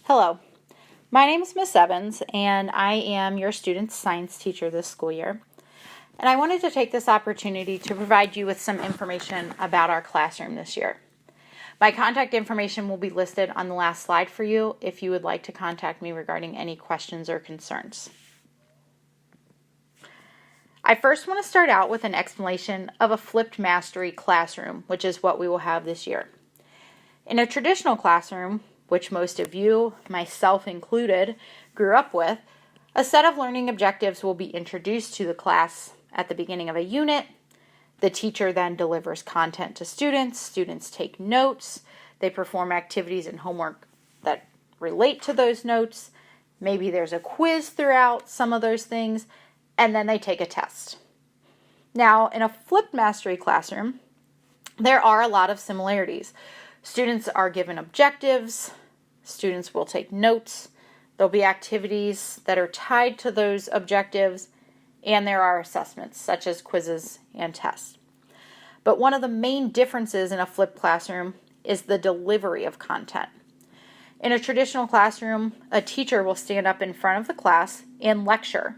Hello, my name is Miss Evans, and I am your student's science teacher this school year. And I wanted to take this opportunity to provide you with some information about our classroom this year. My contact information will be listed on the last slide for you if you would like to contact me regarding any questions or concerns. I first want to start out with an explanation of a flipped mastery classroom, which is what we will have this year. In a traditional classroom, which most of you, myself included, grew up with, a set of learning objectives will be introduced to the class at the beginning of a unit. The teacher then delivers content to students. Students take notes. They perform activities and homework that relate to those notes. Maybe there's a quiz throughout some of those things, and then they take a test. Now, in a flipped mastery classroom, there are a lot of similarities. Students are given objectives, students will take notes, there'll be activities that are tied to those objectives, and there are assessments such as quizzes and tests. But one of the main differences in a flipped classroom is the delivery of content. In a traditional classroom, a teacher will stand up in front of the class and lecture,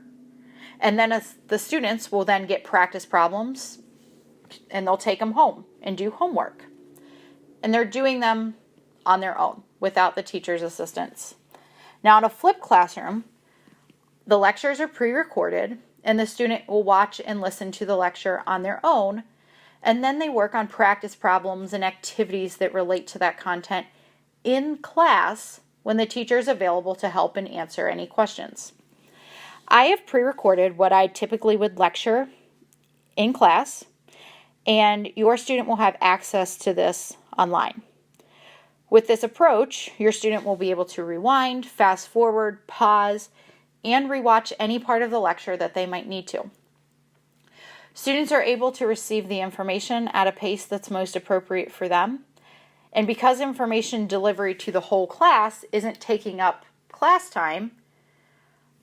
and then the students will then get practice problems and they'll take them home and do homework. And they're doing them on their own without the teacher's assistance. Now, in a flipped classroom, the lectures are pre-recorded and the student will watch and listen to the lecture on their own, and then they work on practice problems and activities that relate to that content in class when the teacher is available to help and answer any questions. I have pre-recorded what I typically would lecture in class, and your student will have access to this online. With this approach, your student will be able to rewind, fast forward, pause, and rewatch any part of the lecture that they might need to. Students are able to receive the information at a pace that's most appropriate for them. And because information delivery to the whole class isn't taking up class time,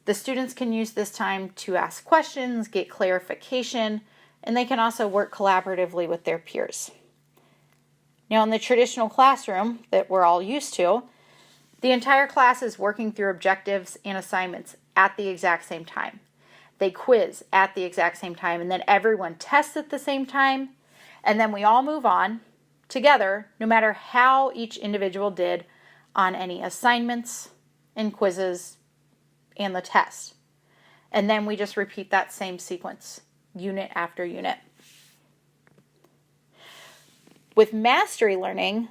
the students can use this time to ask questions, get clarification, and they can also work collaboratively with their peers. Now, in the traditional classroom that we're all used to, the entire class is working through objectives and assignments at the exact same time. They quiz at the exact same time, and then everyone tests at the same time, and then we all move on together, no matter how each individual did on any assignments and quizzes and the test. And then we just repeat that same sequence, unit after unit. With mastery learning,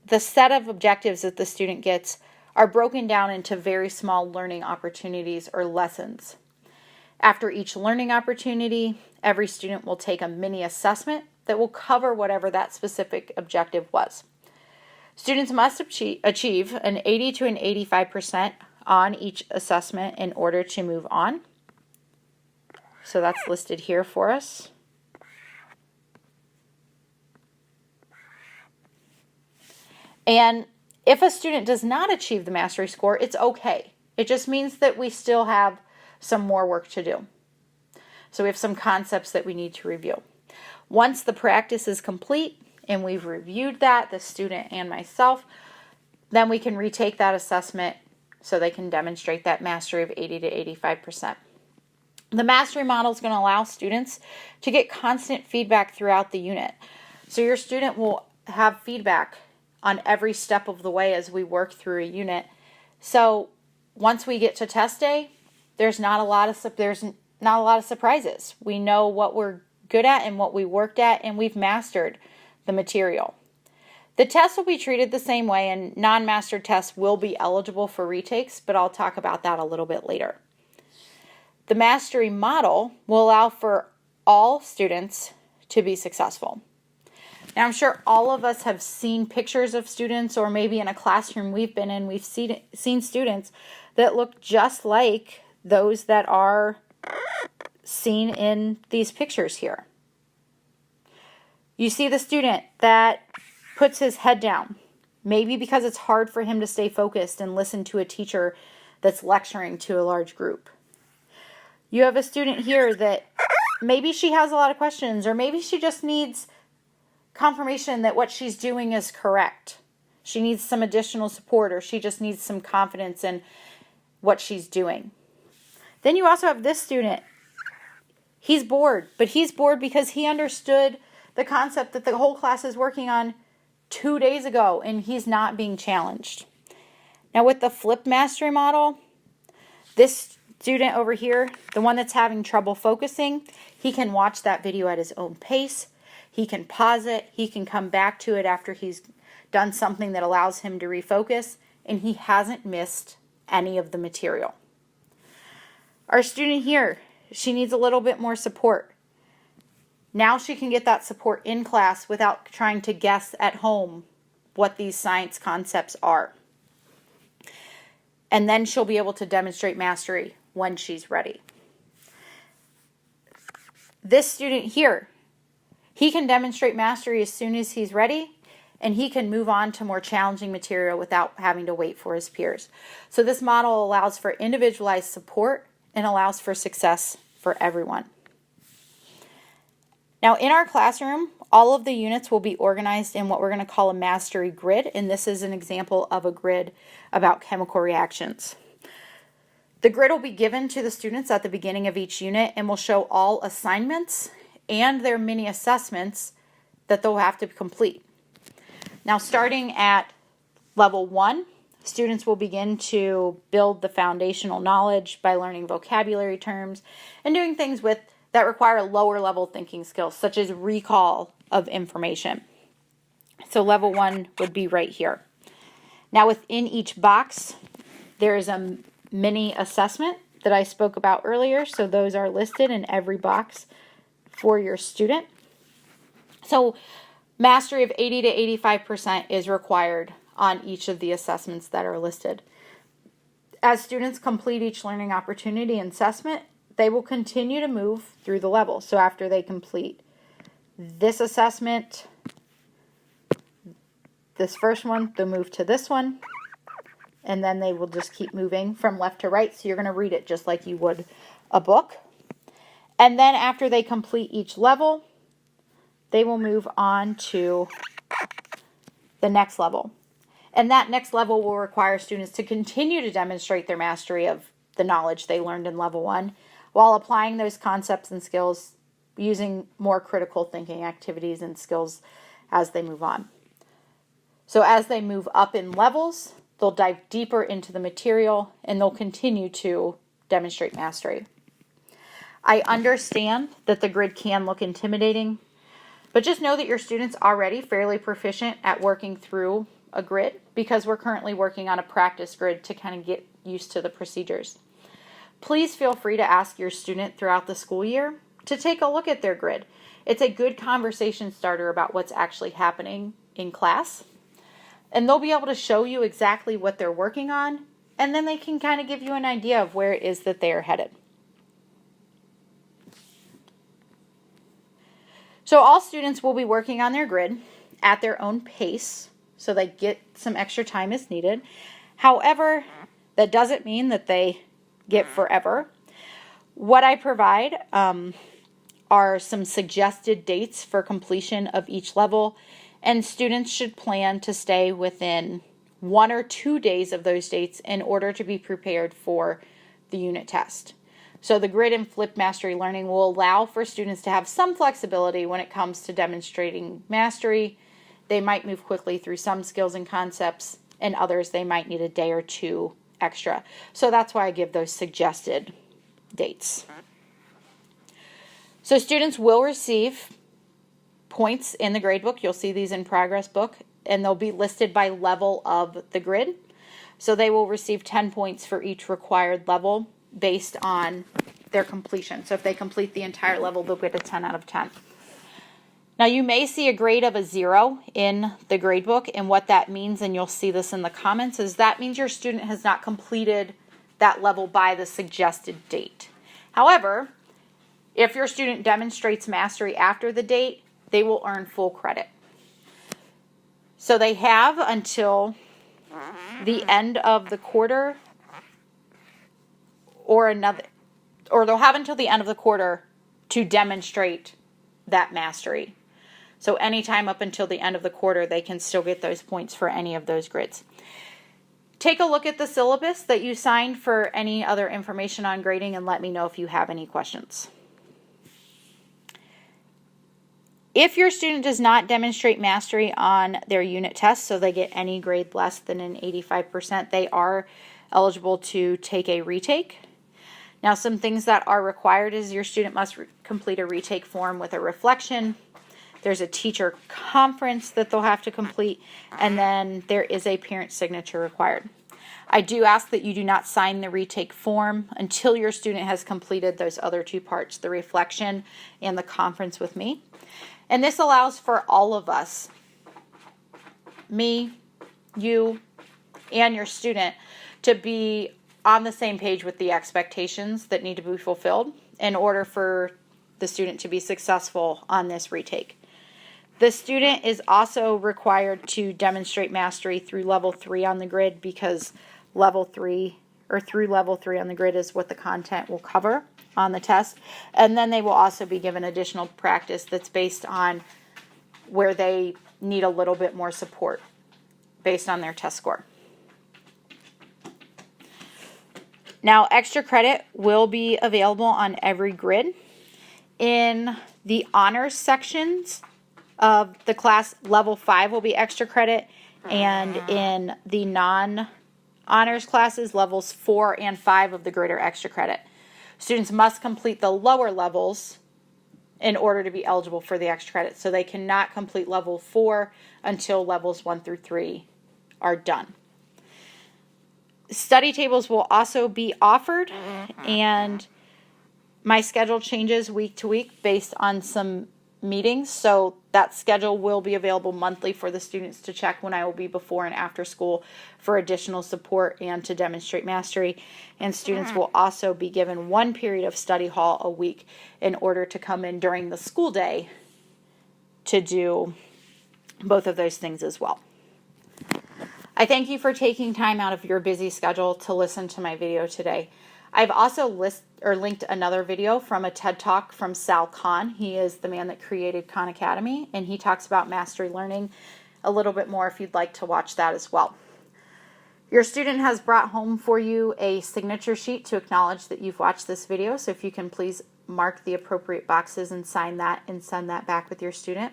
the set of objectives that the student gets are broken down into very small learning opportunities or lessons. After each learning opportunity, every student will take a mini assessment that will cover whatever that specific objective was. Students must achieve an 80 to an 85% on each assessment in order to move on. So that's listed here for us. And if a student does not achieve the mastery score, it's okay. It just means that we still have some more work to do. So we have some concepts that we need to review. Once the practice is complete and we've reviewed that, the student and myself, then we can retake that assessment so they can demonstrate that mastery of 80 to 85%. The mastery model is going to allow students to get constant feedback throughout the unit. So your student will have feedback on every step of the way as we work through a unit. So once we get to test day, there's not a lot of surprises. We know what we're good at and what we worked at, and we've mastered the material. The tests will be treated the same way, and non-mastered tests will be eligible for retakes, but I'll talk about that a little bit later. The mastery model will allow for all students to be successful. Now, I'm sure all of us have seen pictures of students, or maybe in a classroom we've been in, we've seen students that look just like those that are seen in these pictures here. You see the student that puts his head down, maybe because it's hard for him to stay focused and listen to a teacher that's lecturing to a large group. You have a student here that maybe she has a lot of questions, or maybe she just needs confirmation that what she's doing is correct. she needs some additional support, or she just needs some confidence in what she's doing. Then you also have this student. He's bored, but he's bored because he understood the concept that the whole class is working on 2 days ago, and he's not being challenged. Now with the flipped mastery model, this student over here, the one that's having trouble focusing, he can watch that video at his own pace. He can pause it. He can come back to it after he's done something that allows him to refocus, and he hasn't missed any of the material. Our student here, she needs a little bit more support. Now she can get that support in class without trying to guess at home what these science concepts are. And then she'll be able to demonstrate mastery when she's ready. This student here, he can demonstrate mastery as soon as he's ready, and he can move on to more challenging material without having to wait for his peers. So this model allows for individualized support and allows for success for everyone. Now in our classroom, all of the units will be organized in what we're going to call a mastery grid, and this is an example of a grid about chemical reactions. The grid will be given to the students at the beginning of each unit and will show all assignments and their mini assessments that they'll have to complete. Now starting at level 1, students will begin to build the foundational knowledge by learning vocabulary terms and doing things that require lower level thinking skills, such as recall of information. So level 1 would be right here. Now within each box, there is a mini assessment that I spoke about earlier. So those are listed in every box for your student. So mastery of 80 to 85% is required on each of the assessments that are listed. As students complete each learning opportunity and assessment, they will continue to move through the level. So after they complete this assessment, this first one, they'll move to this one, and then they will just keep moving from left to right. So you're going to read it just like you would a book. And then after they complete each level, they will move on to the next level. And that next level will require students to continue to demonstrate their mastery of the knowledge they learned in level 1 while applying those concepts and skills using more critical thinking activities and skills as they move on. So as they move up in levels, they'll dive deeper into the material and they'll continue to demonstrate mastery. I understand that the grid can look intimidating, but just know that your student's already fairly proficient at working through a grid because we're currently working on a practice grid to kind of get used to the procedures. Please feel free to ask your student throughout the school year to take a look at their grid. It's a good conversation starter about what's actually happening in class. And they'll be able to show you exactly what they're working on, and then they can kind of give you an idea of where it is that they are headed. So all students will be working on their grid at their own pace, so they get some extra time as needed. However, that doesn't mean that they get forever. What I provide are some suggested dates for completion of each level, and students should plan to stay within 1 or 2 days of those dates in order to be prepared for the unit test. So the grid and flipped mastery learning will allow for students to have some flexibility when it comes to demonstrating mastery. They might move quickly through some skills and concepts, and others they might need a day or 2 extra. So that's why I give those suggested dates. So students will receive points in the gradebook. You'll see these in progress book, and they'll be listed by level of the grid. So they will receive 10 points for each required level based on their completion. So if they complete the entire level, they'll get a 10 out of 10. Now you may see a grade of a 0 in the gradebook, and what that means, and you'll see this in the comments, is that means your student has not completed that level by the suggested date. However, if your student demonstrates mastery after the date, they will earn full credit. So they have until the end of the quarter or they'll have until the end of the quarter to demonstrate that mastery. So anytime up until the end of the quarter, they can still get those points for any of those grids. Take a look at the syllabus that you signed for any other information on grading and let me know if you have any questions. If your student does not demonstrate mastery on their unit test, so they get any grade less than an 85%, they are eligible to take a retake. Now, some things that are required is your student must complete a retake form with a reflection. There's a teacher conference that they'll have to complete, and then there is a parent signature required. I do ask that you do not sign the retake form until your student has completed those other two parts, the reflection and the conference with me. And this allows for all of us, me, you, and your student, to be on the same page with the expectations that need to be fulfilled in order for the student to be successful on this retake. The student is also required to demonstrate mastery through level 3 on the grid, because level 3 on the grid is what the content will cover on the test. And then they will also be given additional practice that's based on where they need a little bit more support based on their test score. Now, extra credit will be available on every grid. In the honors sections of the class, level 5 will be extra credit, and in the non-honors classes, levels 4 and 5 of the grid are extra credit. Students must complete the lower levels in order to be eligible for the extra credit, so they cannot complete level 4 until levels 1 through 3 are done. Study tables will also be offered, and my schedule changes week to week based on some meetings, so that schedule will be available monthly for the students to check when I will be before and after school for additional support and to demonstrate mastery. And students will also be given one period of study hall a week in order to come in during the school day to do both of those things as well. I thank you for taking time out of your busy schedule to listen to my video today. I've also linked another video from a TED Talk from Sal Khan. He is the man that created Khan Academy, and he talks about mastery learning a little bit more if you'd like to watch that as well. Your student has brought home for you a signature sheet to acknowledge that you've watched this video, so if you can please mark the appropriate boxes and sign that and send that back with your student.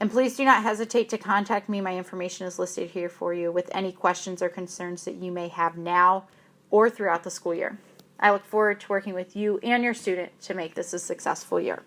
And please do not hesitate to contact me. My information is listed here for you with any questions or concerns that you may have now or throughout the school year. I look forward to working with you and your student to make this a successful year.